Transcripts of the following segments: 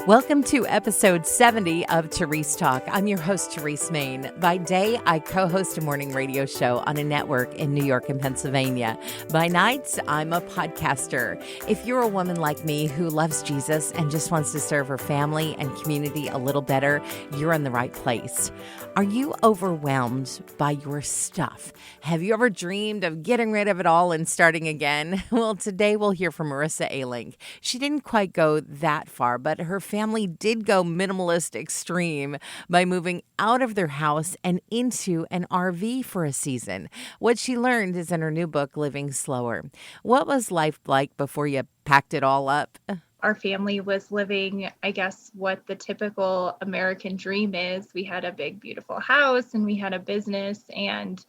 Welcome to episode 70 of Terese Talk. I'm your host, Terese Main. By day, I co-host a morning radio show on a network in New York and Pennsylvania. By nights, I'm a podcaster. If you're a woman like me who loves Jesus and just wants to serve her family and community a little better, you're in the right place. Are you overwhelmed by your stuff? Have you ever dreamed of getting rid of it all and starting again? Well, today we'll hear from Merissa A. She didn't quite go that far, but her family did go minimalist extreme by moving out of their house and into an RV for a season. What she learned is in her new book, Living Slower. What was life like before you packed it all up? Our family was living, I guess, what the typical American dream is. We had a big, beautiful house and we had a business and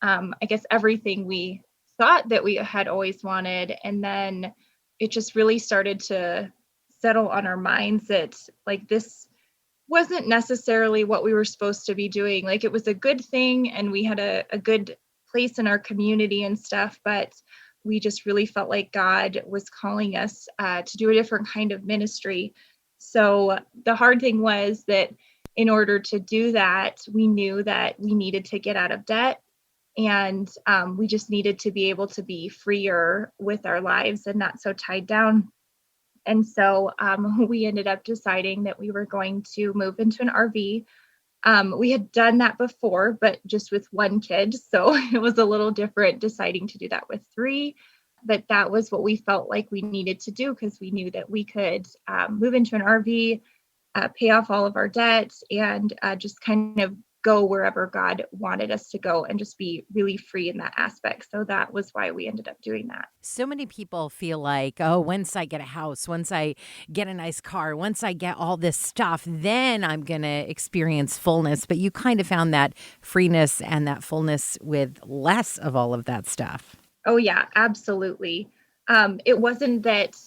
I guess everything we thought that we had always wanted. And then it just really started to settle on our minds that like this wasn't necessarily what we were supposed to be doing. Like it was a good thing and we had a good place in our community and stuff, but we just really felt like God was calling us to do a different kind of ministry. So the hard thing was that in order to do that, we knew that we needed to get out of debt and we just needed to be able to be freer with our lives and not so tied down. And so we ended up deciding that we were going to move into an RV. We had done that before, but just with one kid. So it was a little different deciding to do that with three. But that was what we felt like we needed to do because we knew that we could move into an RV, pay off all of our debt, and just kind of go wherever God wanted us to go and just be really free in that aspect. So that was why we ended up doing that. So many people feel like, oh, once I get a house, once I get a nice car, once I get all this stuff, then I'm going to experience fullness. But you kind of found that freeness and that fullness with less of all of that stuff. Oh, yeah, absolutely. It wasn't that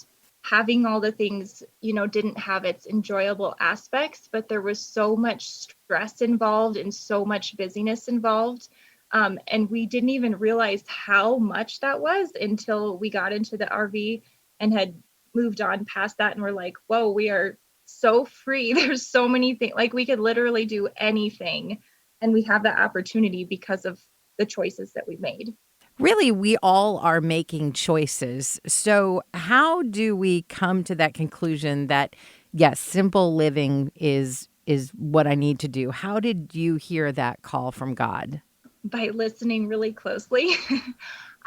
having all the things, didn't have its enjoyable aspects, but there was so much stress involved and so much busyness involved. And we didn't even realize how much that was until we got into the RV and had moved on past that. And we're like, whoa, we are so free. There's so many things, like we could literally do anything. And we have that opportunity because of the choices that we made. Really, we all are making choices. So how do we come to that conclusion that, yes, simple living is what I need to do? How did you hear that call from God? By listening really closely.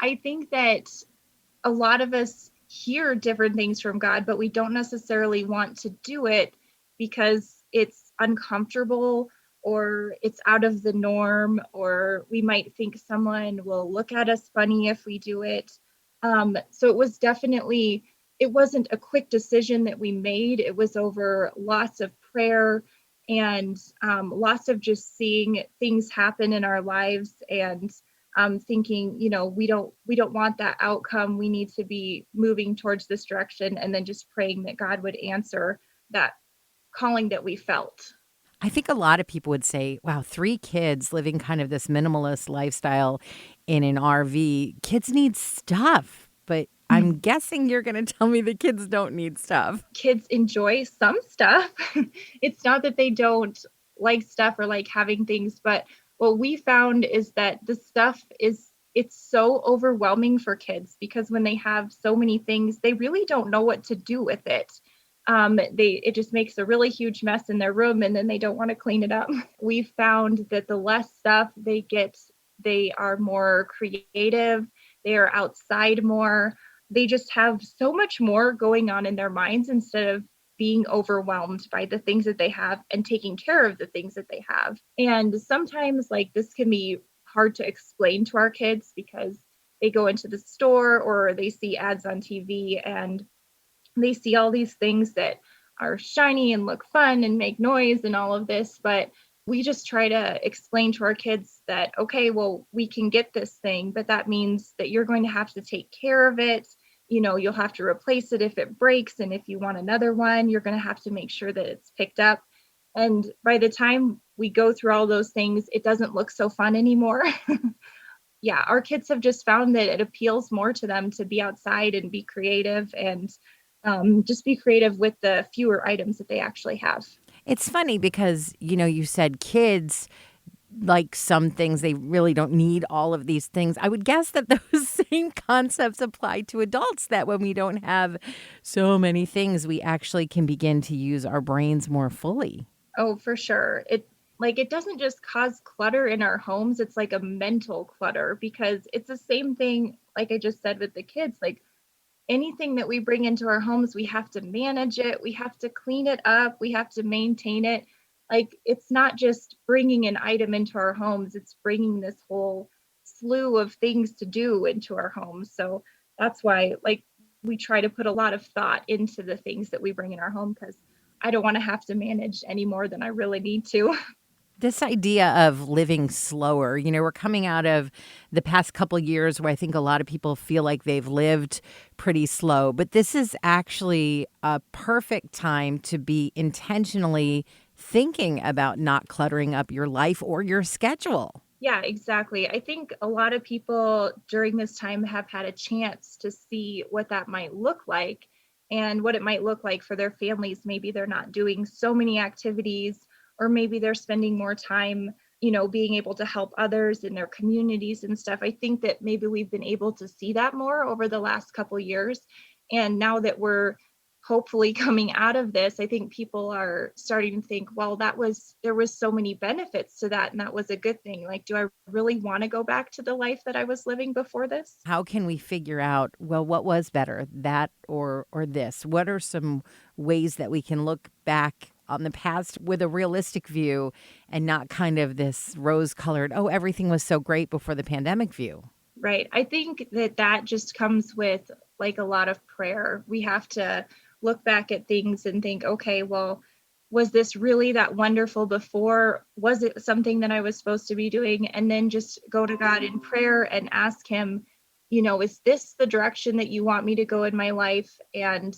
I think that a lot of us hear different things from God, but we don't necessarily want to do it because it's uncomfortable or it's out of the norm, or we might think someone will look at us funny if we do it. So it wasn't a quick decision that we made. It was over lots of prayer and lots of just seeing things happen in our lives and thinking, we don't want that outcome. We need to be moving towards this direction, and then just praying that God would answer that calling that we felt. I think a lot of people would say, wow, 3 kids living kind of this minimalist lifestyle in an RV. Kids need stuff, but I'm guessing you're going to tell me the kids don't need stuff. Kids enjoy some stuff. It's not that they don't like stuff or like having things, but what we found is that the stuff it's so overwhelming for kids because when they have so many things, they really don't know what to do with it. It just makes a really huge mess in their room and then they don't want to clean it up. We found that the less stuff they get, they are more creative, they are outside more, they just have so much more going on in their minds instead of being overwhelmed by the things that they have and taking care of the things that they have. And sometimes like this can be hard to explain to our kids because they go into the store or they see ads on TV and they see all these things that are shiny and look fun and make noise and all of this, but we just try to explain to our kids that, okay, well, we can get this thing, but that means that you're going to have to take care of it. You'll have to replace it if it breaks. And if you want another one, you're going to have to make sure that it's picked up. And by the time we go through all those things, it doesn't look so fun anymore. Yeah, our kids have just found that it appeals more to them to be outside and be creative and just be creative with the fewer items that they actually have. It's funny because, you said kids like some things, they really don't need all of these things. I would guess that those same concepts apply to adults, that when we don't have so many things, we actually can begin to use our brains more fully. Oh, for sure. It doesn't just cause clutter in our homes, it's like a mental clutter because it's the same thing like I just said with the kids. Like anything that we bring into our homes, we have to manage it, we have to clean it up, we have to maintain it. Like it's not just bringing an item into our homes, it's bringing this whole slew of things to do into our homes. So that's why like we try to put a lot of thought into the things that we bring in our home because I don't want to have to manage any more than I really need to. This idea of living slower, we're coming out of the past couple years where I think a lot of people feel like they've lived pretty slow, but this is actually a perfect time to be intentionally thinking about not cluttering up your life or your schedule. Yeah, exactly. I think a lot of people during this time have had a chance to see what that might look like and what it might look like for their families. Maybe they're not doing so many activities, or maybe they're spending more time, being able to help others in their communities and stuff. I think that maybe we've been able to see that more over the last couple years. And now that we're hopefully coming out of this, I think people are starting to think, well, there was so many benefits to that and that was a good thing. Like, do I really want to go back to the life that I was living before this? How can we figure out, well, what was better, that or this? What are some ways that we can look back on the past with a realistic view and not kind of this rose-colored, oh, everything was so great before the pandemic view? Right. I think that just comes with like a lot of prayer. We have to look back at things and think, okay, well, was this really that wonderful before? Was it something that I was supposed to be doing? And then just go to God in prayer and ask Him, is this the direction that you want me to go in my life? And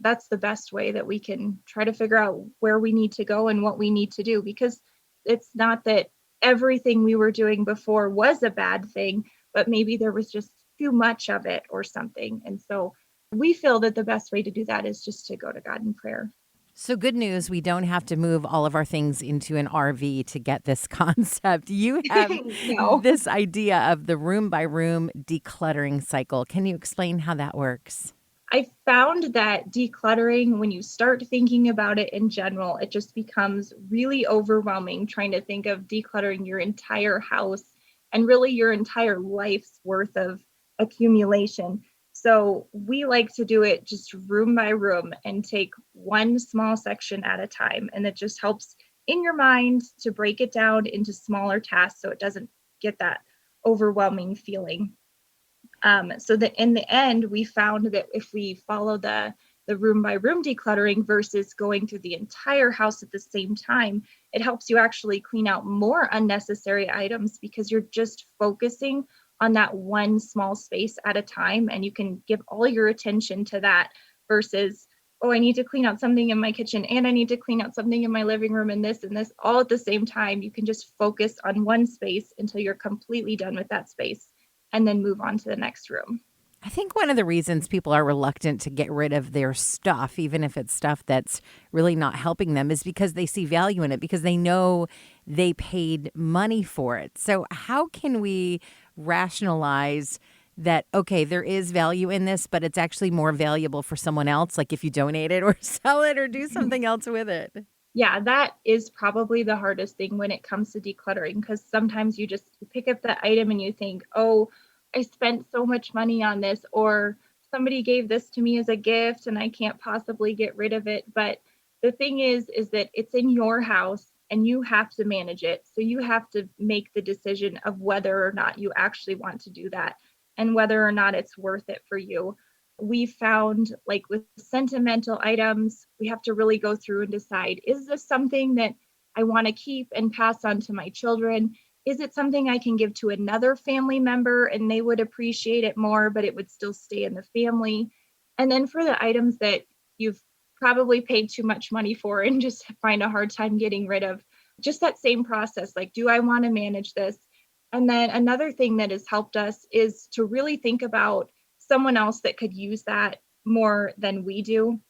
that's the best way that we can try to figure out where we need to go and what we need to do, because it's not that everything we were doing before was a bad thing, but maybe there was just too much of it or something. And so we feel that the best way to do that is just to go to God in prayer. So, good news, we don't have to move all of our things into an RV to get this concept. You have No. this idea of the room by room decluttering cycle. Can you explain how that works? I found that decluttering, when you start thinking about it in general, it just becomes really overwhelming trying to think of decluttering your entire house and really your entire life's worth of accumulation. So we like to do it just room by room and take one small section at a time. And it just helps in your mind to break it down into smaller tasks so it doesn't get that overwhelming feeling. So that in the end, we found that if we follow the room by room decluttering versus going through the entire house at the same time, it helps you actually clean out more unnecessary items because you're just focusing on that one small space at a time, and you can give all your attention to that versus, oh, I need to clean out something in my kitchen and I need to clean out something in my living room and this all at the same time. You can just focus on one space until you're completely done with that space and then move on to the next room. I think one of the reasons people are reluctant to get rid of their stuff, even if it's stuff that's really not helping them, is because they see value in it, because they know they paid money for it. So, how can we rationalize that, okay, there is value in this, but it's actually more valuable for someone else, like if you donate it or sell it or do something else with it? Yeah, that is probably the hardest thing when it comes to decluttering, because sometimes you just pick up the item and you think, oh, I spent so much money on this, or somebody gave this to me as a gift and I can't possibly get rid of it. But the thing is that it's in your house and you have to manage it. So you have to make the decision of whether or not you actually want to do that and whether or not it's worth it for you. We found, like with sentimental items, we have to really go through and decide, is this something that I want to keep and pass on to my children? Is it something I can give to another family member and they would appreciate it more, but it would still stay in the family? And then for the items that you've probably paid too much money for and just find a hard time getting rid of, just that same process, like, do I want to manage this? And then another thing that has helped us is to really think about someone else that could use that more than we do.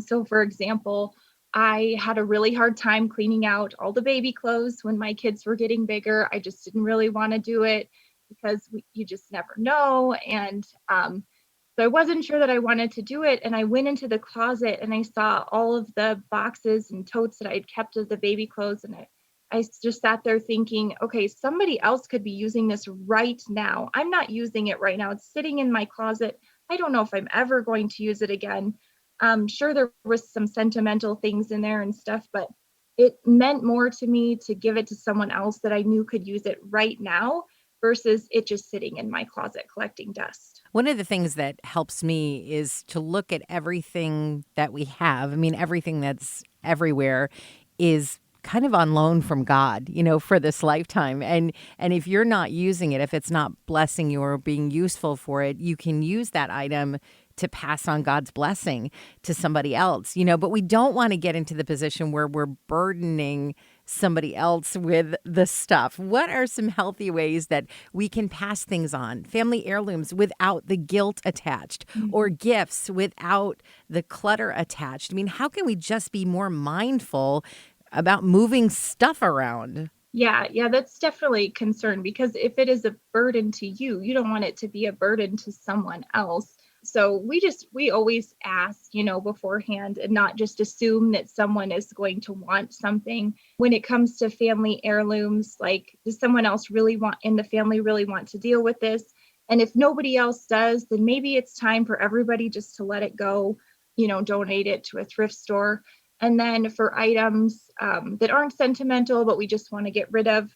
So for example, I had a really hard time cleaning out all the baby clothes when my kids were getting bigger. I just didn't really want to do it because you just never know. And so I wasn't sure that I wanted to do it. And I went into the closet and I saw all of the boxes and totes that I had kept of the baby clothes. And I just sat there thinking, okay, somebody else could be using this right now. I'm not using it right now. It's sitting in my closet. I don't know if I'm ever going to use it again. Sure, there was some sentimental things in there and stuff, but it meant more to me to give it to someone else that I knew could use it right now versus it just sitting in my closet collecting dust. One of the things that helps me is to look at everything that we have. I mean, everything that's everywhere is kind of on loan from God, for this lifetime. And if you're not using it, if it's not blessing you or being useful for it, you can use that item to pass on God's blessing to somebody else, but we don't want to get into the position where we're burdening somebody else with the stuff. What are some healthy ways that we can pass things on? Family heirlooms without the guilt attached, or Mhm. gifts without the clutter attached. I mean, how can we just be more mindful about moving stuff around? Yeah, that's definitely a concern because if it is a burden to you, you don't want it to be a burden to someone else. So we always ask, beforehand and not just assume that someone is going to want something. When it comes to family heirlooms, like does someone else really want in the family really want to deal with this? And if nobody else does, then maybe it's time for everybody just to let it go, donate it to a thrift store. And then for items that aren't sentimental, but we just want to get rid of,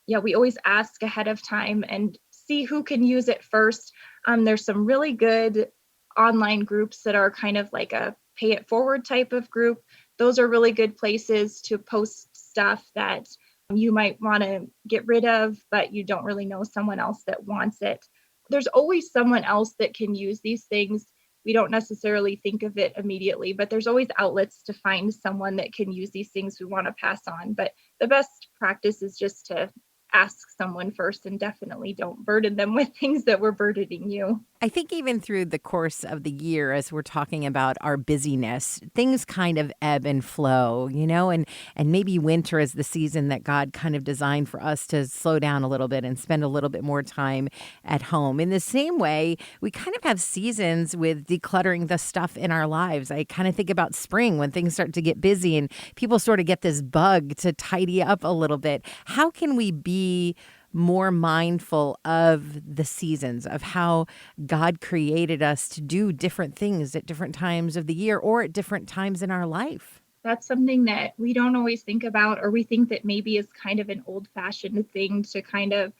yeah, we always ask ahead of time and see who can use it first. There's some really good online groups that are kind of like a pay it forward type of group. Those are really good places to post stuff that you might want to get rid of, but you don't really know someone else that wants it. There's always someone else that can use these things. We don't necessarily think of it immediately, but there's always outlets to find someone that can use these things we want to pass on. But the best practice is just to ask someone first and definitely don't burden them with things that were burdening you. I think even through the course of the year, as we're talking about our busyness, things kind of ebb and flow, and maybe winter is the season that God kind of designed for us to slow down a little bit and spend a little bit more time at home. In the same way, we kind of have seasons with decluttering the stuff in our lives. I kind of think about spring when things start to get busy and people sort of get this bug to tidy up a little bit. How can we be more mindful of the seasons, of how God created us to do different things at different times of the year or at different times in our life? That's something that we don't always think about, or we think that maybe is kind of an old fashioned thing to kind of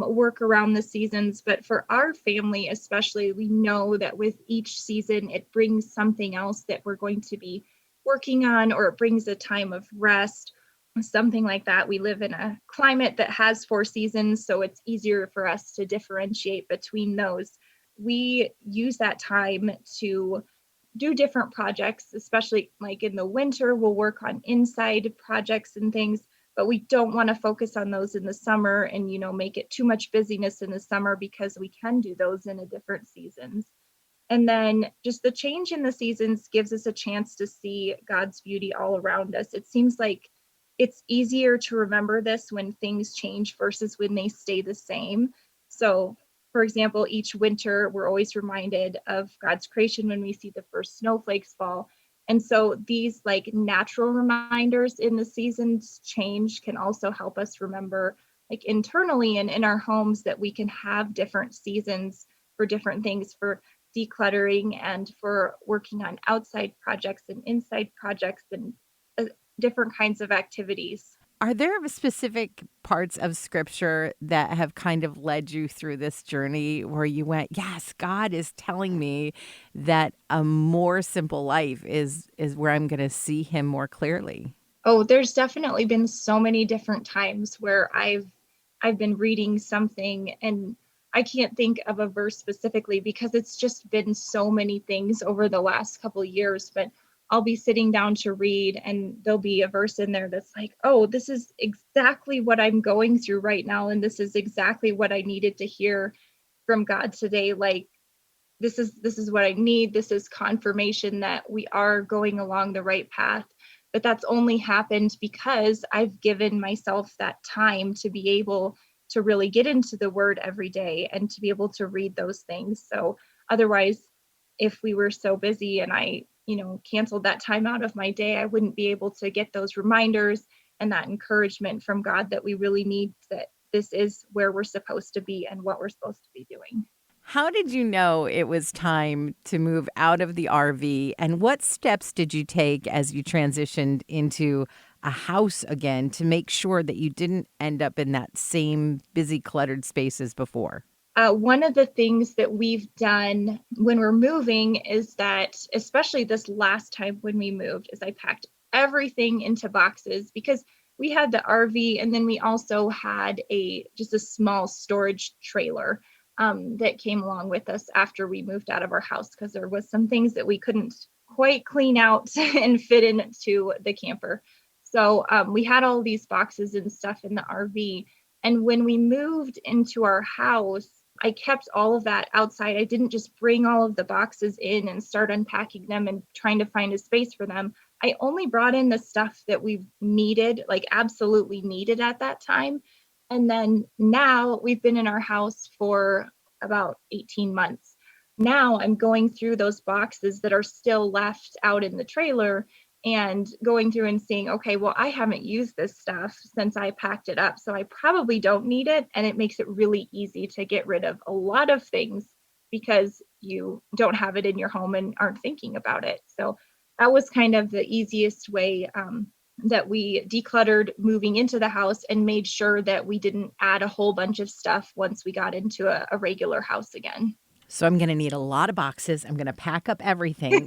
work around the seasons. But for our family, especially, we know that with each season, it brings something else that we're going to be working on, or it brings a time of rest, something like that. We live in a climate that has 4 seasons, so it's easier for us to differentiate between those. We use that time to do different projects, especially like in the winter, we'll work on inside projects and things, but we don't want to focus on those in the summer and, make it too much busyness in the summer because we can do those in a different seasons. And then just the change in the seasons gives us a chance to see God's beauty all around us. It seems like it's easier to remember this when things change versus when they stay the same. So, for example, each winter, we're always reminded of God's creation when we see the first snowflakes fall. And so these like natural reminders in the seasons change can also help us remember, like internally and in our homes, that we can have different seasons for different things, for decluttering and for working on outside projects and inside projects and uh, different kinds of activities. Are there specific parts of scripture that have kind of led you through this journey where you went, yes, God is telling me that a more simple life is where I'm going to see him more clearly? Oh, there's definitely been so many different times where I've been reading something and I can't think of a verse specifically because it's just been so many things over the last couple of years, but I'll be sitting down to read and there'll be a verse in there that's like, "Oh, this is exactly what I'm going through right now and this is exactly what I needed to hear from God today." Like this is what I need. This is confirmation that we are going along the right path. But that's only happened because I've given myself that time to be able to really get into the word every day and to be able to read those things. So otherwise, if we were so busy and I, canceled that time out of my day, I wouldn't be able to get those reminders and that encouragement from God that we really need, that this is where we're supposed to be and what we're supposed to be doing. How did you know it was time to move out of the RV, and what steps did you take as you transitioned into a house again to make sure that you didn't end up in that same busy, cluttered space as before? One of the things that we've done when we're moving is that, especially this last time when we moved, is I packed everything into boxes because we had the RV and then we also had just a small storage trailer that came along with us after we moved out of our house, because there was some things that we couldn't quite clean out and fit into the camper. So we had all these boxes and stuff in the RV. And when we moved into our house, I kept all of that outside. I didn't just bring all of the boxes in and start unpacking them and trying to find a space for them. I only brought in the stuff that we needed, like absolutely needed at that time. And then now we've been in our house for about 18 months. Now I'm going through those boxes that are still left out in the trailer and going through and seeing, okay, well, I haven't used this stuff since I packed it up, so I probably don't need it. And it makes it really easy to get rid of a lot of things because you don't have it in your home and aren't thinking about it. So that was kind of the easiest way that we decluttered moving into the house and made sure that we didn't add a whole bunch of stuff once we got into a regular house again. So I'm going to need a lot of boxes. I'm going to pack up everything.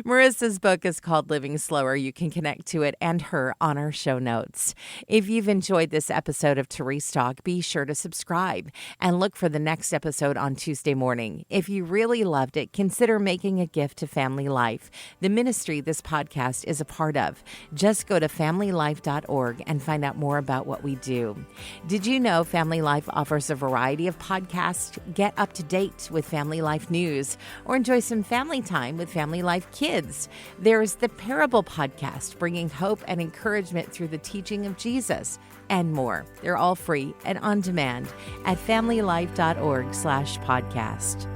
Merissa's book is called Living Slower. You can connect to it and her on our show notes. If you've enjoyed this episode of Terese Talk, be sure to subscribe and look for the next episode on Tuesday morning. If you really loved it, consider making a gift to Family Life, the ministry this podcast is a part of. Just go to familylife.org and find out more about what we do. Did you know Family Life offers a variety of podcasts? Get up to date with Family Life news or enjoy some family time with Family Life Kids. There's the Parable Podcast, bringing hope and encouragement through the teaching of Jesus, and more. They're all free and on demand at familylife.org/podcast.